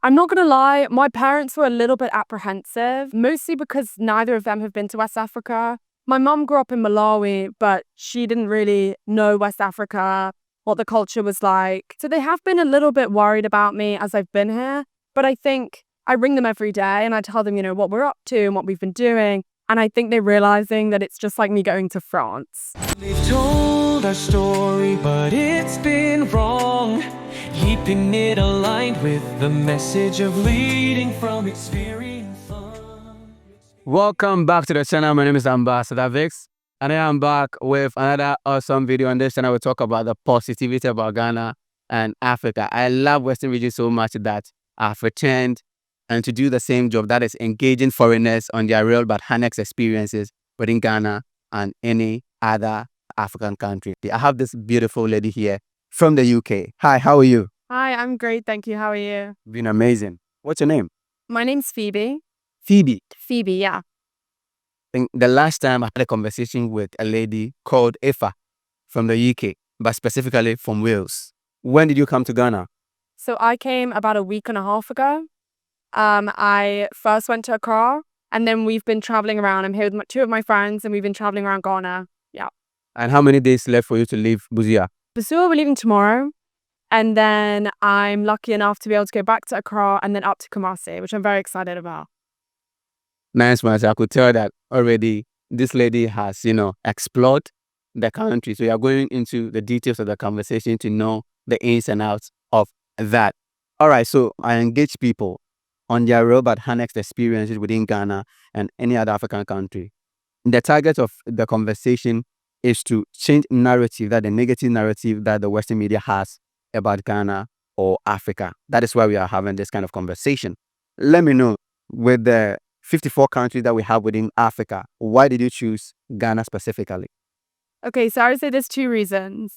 I'm not gonna lie, my parents were a little bit apprehensive, mostly because neither of them have been to West Africa. My mum grew up in Malawi, but she didn't really know West Africa, what the culture was like. So they have been a little bit worried about me as I've been here. But I think I ring them every day and I tell them, what we're up to and what we've been doing. And I think they're realizing that it's just like me going to France. They've told our story, but it's been wrong. Keeping it aligned with the message of leading from experience. Welcome back to the channel. My name is Ambassador Vix, and I am back with another awesome video. On this channel, we talk about the positivity about Ghana and Africa. I love Western region so much that I've returned and to do the same job, that is engaging foreigners on their real but honest experiences within Ghana and any other African country. I have this beautiful lady here from the UK. Hi, how are you? Hi, I'm great, thank you. How are you? Been amazing. What's your name? My name's Phoebe. Phoebe. Phoebe, yeah. I think the last time I had a conversation with a lady called Ifa from the UK, but specifically from Wales. When did you come to Ghana? So I came about a week and a half ago. I first went to Accra, and then we've been traveling around. I'm here with two of my friends, and we've been traveling around Ghana. Yeah. And how many days left for you to leave Bassoua? Bassoua, we're leaving tomorrow. And then I'm lucky enough to be able to go back to Accra and then up to Kumasi, which I'm very excited about. Nice one. So I could tell that already this lady has, explored the country. So you're going into the details of the conversation to know the ins and outs of that. All right. So I engage people on their real but honest experiences within Ghana and any other African country. The target of the conversation is to change narrative, that the negative narrative that the Western media has about Ghana or Africa. That is why we are having this kind of conversation. Let me know, with the 54 countries that we have within Africa, why did you choose Ghana specifically? Okay, so I would say there's two reasons.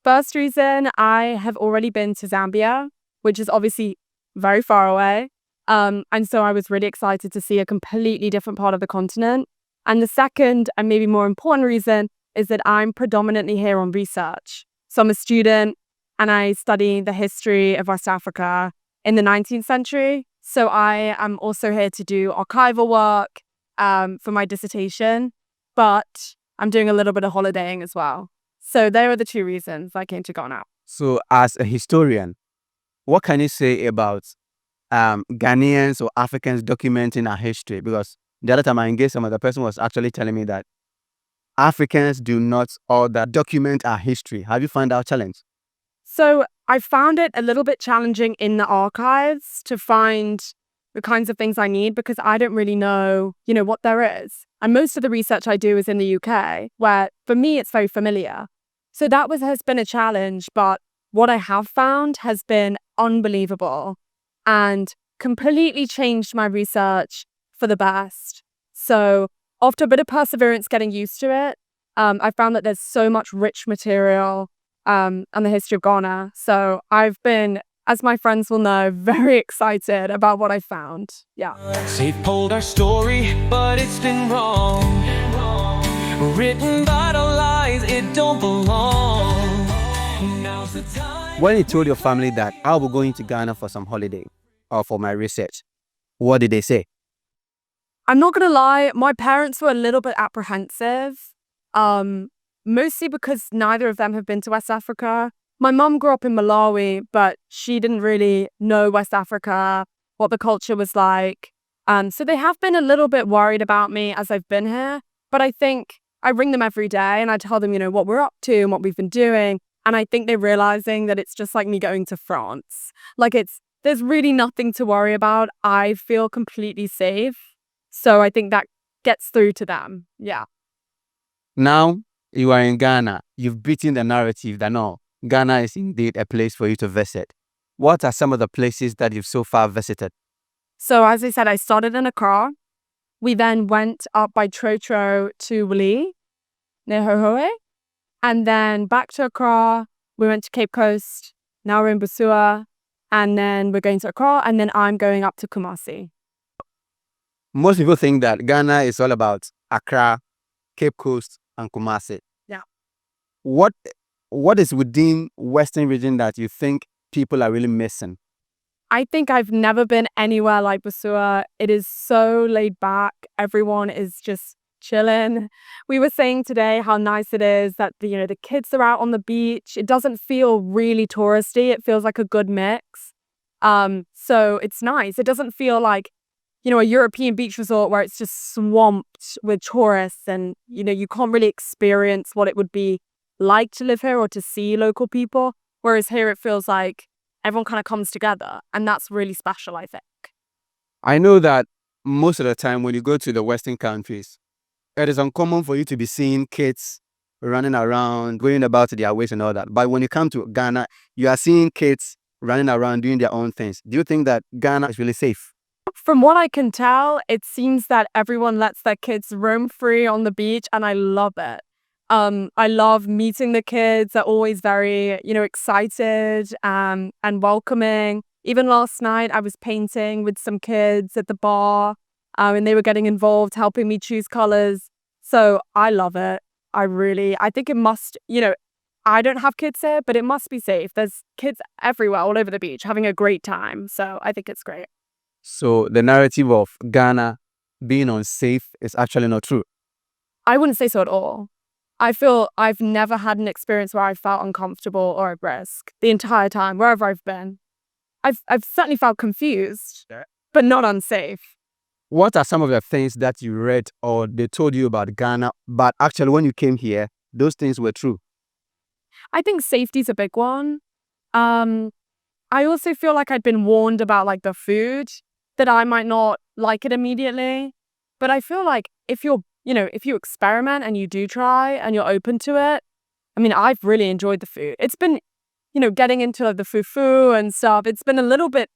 First reason, I have already been to Zambia, which is obviously very far away. And so I was really excited to see a completely different part of the continent. And the second and maybe more important reason is that I'm predominantly here on research. So I'm a student and I study the history of West Africa in the 19th century. So I am also here to do archival work for my dissertation, but I'm doing a little bit of holidaying as well. So there are the two reasons I came to Ghana. So as a historian, what can you say about Ghanaians or Africans documenting our history? Because the other time I engaged someone, the person was actually telling me that Africans do not all that document our history. Have you found our challenge? So I found it a little bit challenging in the archives to find the kinds of things I need because I don't really know, what there is. And most of the research I do is in the UK, where for me it's very familiar. So that has been a challenge, but what I have found has been unbelievable and completely changed my research for the best. So after a bit of perseverance, getting used to it, I found that there's so much rich material on the history of Ghana. So I've been, as my friends will know, very excited about what I found. Yeah. They've told our story, but it's been wrong. Written by the lies, it don't belong. Now's the time. When you told your family that I'll be going to Ghana for some holiday or for my research, what did they say? I'm not gonna lie, my parents were a little bit apprehensive. Mostly because neither of them have been to West Africa. My mum grew up in Malawi, but she didn't really know West Africa, what the culture was like. So they have been a little bit worried about me as I've been here. But I think I ring them every day and I tell them, what we're up to and what we've been doing. And I think they're realizing that it's just like me going to France. There's really nothing to worry about. I feel completely safe. So I think that gets through to them. Yeah. Now you are in Ghana. You've beaten the narrative that no, Ghana is indeed a place for you to visit. What are some of the places that you've so far visited? So as I said, I started in Accra. We then went up by Trotro to Wili, near Hohoe. And then back to Accra. We went to Cape Coast. Now we're in Bassoua. And then we're going to Accra. And then I'm going up to Kumasi. Most people think that Ghana is all about Accra, Cape Coast, and Kumasi. Yeah. What is within Western region that you think people are really missing? I think I've never been anywhere like Bassoua. It is so laid back. Everyone is just chilling. We were saying today how nice it is that the kids are out on the beach. It doesn't feel really touristy. It feels like a good mix. So it's nice. It doesn't feel like a European beach resort where it's just swamped with tourists and you can't really experience what it would be like to live here or to see local people. Whereas here it feels like everyone kind of comes together, and that's really special, I think. I know that most of the time when you go to the Western countries, it is uncommon for you to be seeing kids running around, going about their ways and all that. But when you come to Ghana, you are seeing kids running around doing their own things. Do you think that Ghana is really safe? From what I can tell, it seems that everyone lets their kids roam free on the beach, and I love it. I love meeting the kids. They're always very, excited and welcoming. Even last night, I was painting with some kids at the bar, and they were getting involved, helping me choose colors. So I love it. I think it must, I don't have kids here, but it must be safe. There's kids everywhere, all over the beach, having a great time. So I think it's great. So the narrative of Ghana being unsafe is actually not true. I wouldn't say so at all. I feel I've never had an experience where I felt uncomfortable or at risk the entire time, wherever I've been. I've certainly felt confused, but not unsafe. What are some of the things that you read or they told you about Ghana, but actually when you came here, those things were true? I think safety's a big one. I also feel like I'd been warned about like the food, that I might not like it immediately. But I feel like if you experiment and you do try and you're open to it, I mean, I've really enjoyed the food. It's been, getting into like, the fufu and stuff. It's been a little bit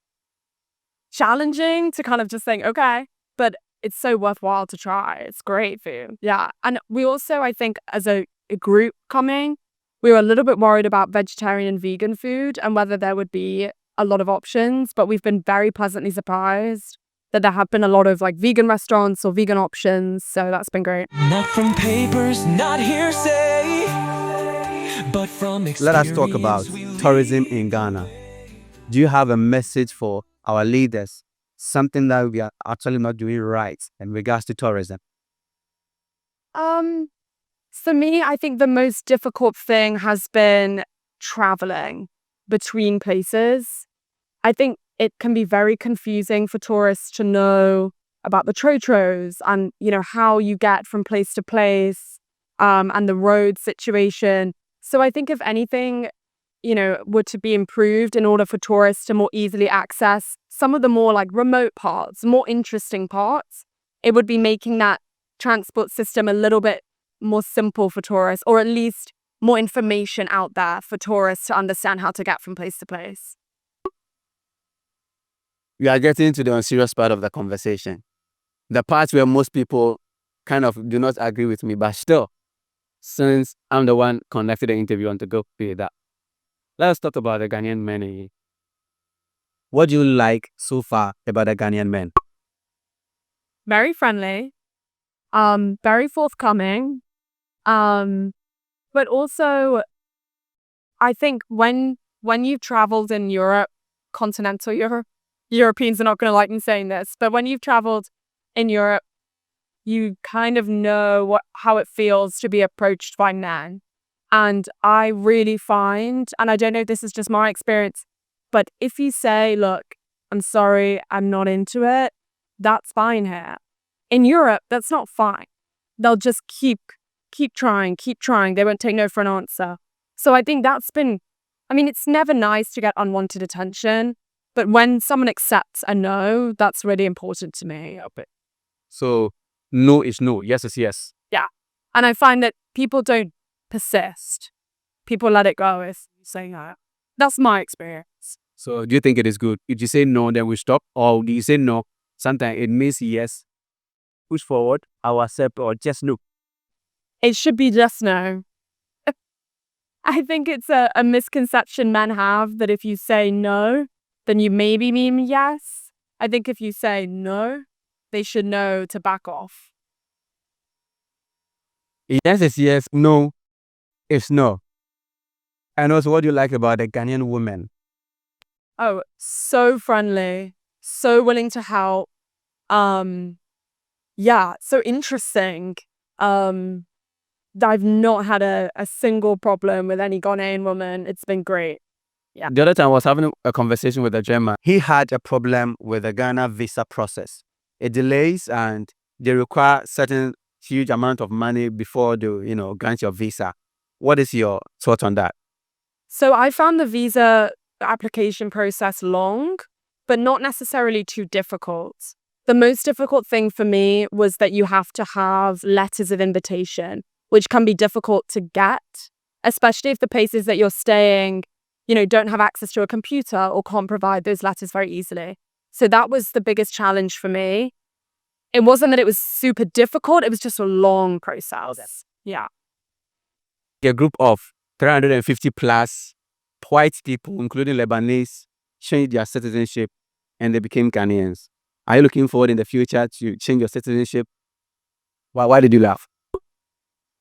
challenging to kind of just think, okay, but it's so worthwhile to try. It's great food. Yeah. And we also, I think, as a group coming, we were a little bit worried about vegetarian and vegan food and whether there would be a lot of options, but we've been very pleasantly surprised that there have been a lot of like vegan restaurants or vegan options. So that's been great. Not from papers, not hearsay, but from experience. Let us talk about tourism in Ghana. Do you have a message for our leaders? Something that we are actually not doing right in regards to tourism? For me, I think the most difficult thing has been traveling between places. I think it can be very confusing for tourists to know about the trotros and, how you get from place to place, and the road situation. So I think if anything, were to be improved in order for tourists to more easily access some of the more like remote parts, more interesting parts, it would be making that transport system a little bit more simple for tourists, or at least more information out there for tourists to understand how to get from place to place. We are getting to the unserious part of the conversation. The part where most people kind of do not agree with me, but still, since I'm the one conducting the interview, I want to go pay that. Let's talk about the Ghanaian men. What do you like so far about the Ghanaian men? Very friendly, very forthcoming, but also I think when you've traveled in Europe, continental Europe, Europeans are not going to like me saying this, but when you've traveled in Europe, you kind of know how it feels to be approached by men. And I really find, and I don't know if this is just my experience, but if you say, look, I'm sorry, I'm not into it, that's fine here. In Europe, that's not fine. They'll just keep trying. They won't take no for an answer. So I think that's been, it's never nice to get unwanted attention, but when someone accepts a no, that's really important to me. So no is no, yes is yes. Yeah. And I find that people don't persist. People let it go if you say no. That's my experience. So do you think it is good? If you say no, then we stop? Or do you say no, sometimes it means yes, push forward, I'll accept, or just no? It should be just no. I think it's a misconception men have that if you say no, then you maybe mean yes. I think if you say no, they should know to back off. Yes is yes, no is no. And also, what do you like about the Ghanaian women? Oh, so friendly, so willing to help. Yeah, so interesting. Um, I've not had a single problem with any Ghanaian woman. It's been great. Yeah. The other time I was having a conversation with a German. He had a problem with the Ghana visa process. It delays and they require certain huge amount of money before they, grant your visa. What is your thought on that? So I found the visa application process long, but not necessarily too difficult. The most difficult thing for me was that you have to have letters of invitation, which can be difficult to get, especially if the places that you're staying, don't have access to a computer or can't provide those letters very easily. So that was the biggest challenge for me. It wasn't that it was super difficult, it was just a long process. Yeah. A group of 350 plus white people, including Lebanese, changed their citizenship and they became Ghanaians. Are you looking forward in the future to change your citizenship? Why did you laugh?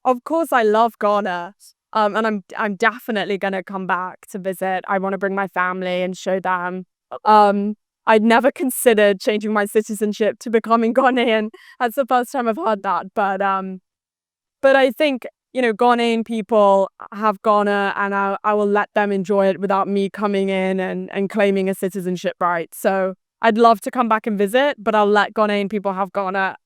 Of course, I love Ghana. And I'm definitely gonna come back to visit. I want to bring my family and show them. I'd never considered changing my citizenship to becoming Ghanaian. That's the first time I've heard that. But I think Ghanaian people have Ghana, and I will let them enjoy it without me coming in and claiming a citizenship right. So I'd love to come back and visit, but I'll let Ghanaian people have Ghana.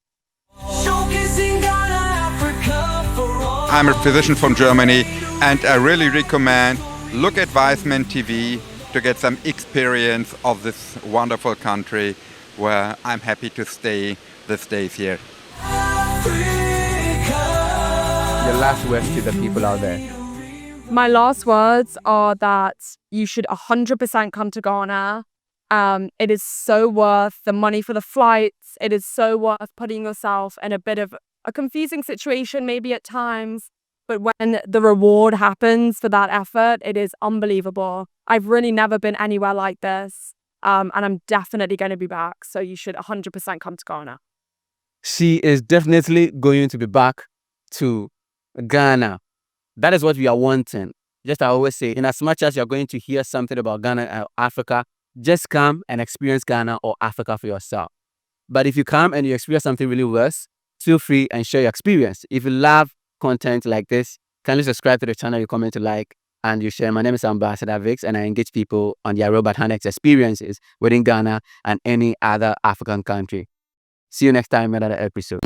I'm a physician from Germany, and I really recommend look at Weissman TV to get some experience of this wonderful country where I'm happy to stay these days here. Your last words to the people out there. My last words are that you should 100% come to Ghana. It is so worth the money for the flights. It is so worth putting yourself in a bit of a confusing situation, maybe at times. But when the reward happens for that effort, it is unbelievable. I've really never been anywhere like this. And I'm definitely going to be back. So you should 100% come to Ghana. She is definitely going to be back to Ghana. That is what we are wanting. Just I always say, in as much as you're going to hear something about Ghana and Africa, just come and experience Ghana or Africa for yourself. But if you come and you experience something really worse, feel free and share your experience. If you love content like this, kindly subscribe to the channel, you comment, you like, and you share. My name is Ambassador Vix, and I engage people on their Robert Hanex experiences within Ghana and any other African country. See you next time in another episode.